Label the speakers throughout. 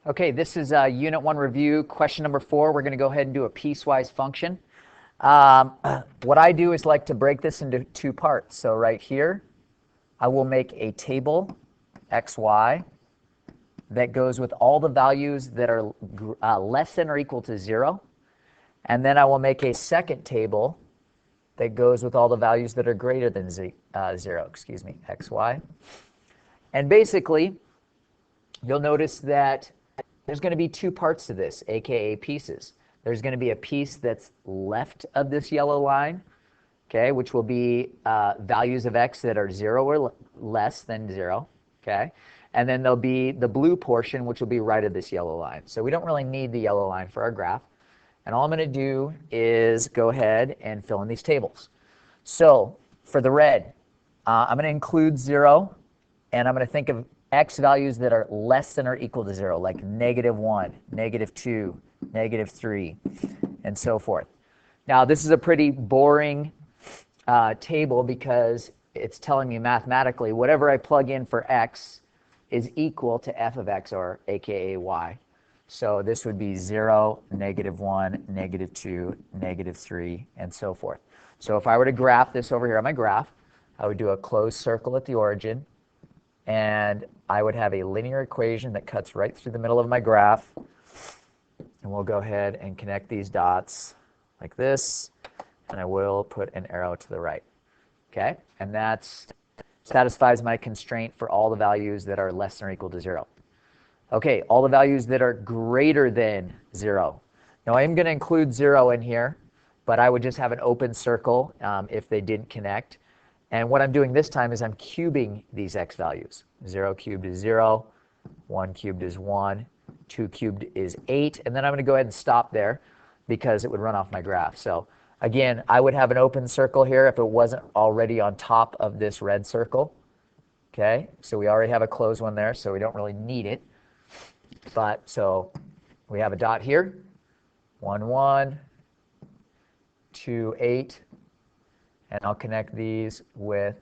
Speaker 1: Okay, this is Unit 1 review, question number 4. We're going to go ahead and do a piecewise function. What I do is like to break this into two parts. So right here, I will make a table, xy, that goes with all the values that are less than or equal to 0. And then I will make a second table that goes with all the values that are greater than 0, xy. And basically, you'll notice that there's going to be two parts to this, aka pieces. There's going to be a piece that's left of this yellow line, okay, which will be values of x that are 0 or less than 0, okay? And then there'll be the blue portion, which will be right of this yellow line. So we don't really need the yellow line for our graph. And all I'm going to do is go ahead and fill in these tables. So for the red, I'm going to include 0, and I'm going to think of x values that are less than or equal to 0, like -1, -2, -3, and so forth. Now, this is a pretty boring table because it's telling me mathematically whatever I plug in for x is equal to f of x, or aka y. So this would be 0, -1, -2, -3, and so forth. So if I were to graph this over here on my graph, I would do a closed circle at the origin, and I would have a linear equation that cuts right through the middle of my graph. And we'll go ahead and connect these dots like this, and I will put an arrow to the right. Okay? And that satisfies my constraint for all the values that are less than or equal to 0. Okay, all the values that are greater than 0. Now I am going to include 0 in here, but I would just have an open circle if they didn't connect. And what I'm doing this time is I'm cubing these x values. 0 cubed is 0, 1 cubed is 1, 2 cubed is 8, and then I'm going to go ahead and stop there because it would run off my graph. So again, I would have an open circle here if it wasn't already on top of this red circle. Okay, so we already have a closed one there, so we don't really need it. But so we have a dot here, 1, 1, 2, 8. And I'll connect these with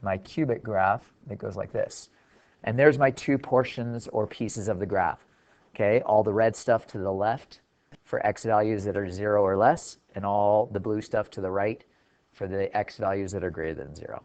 Speaker 1: my cubic graph that goes like this. And there's my two portions or pieces of the graph. Okay, all the red stuff to the left for x values that are 0 or less, and all the blue stuff to the right for the x values that are greater than 0.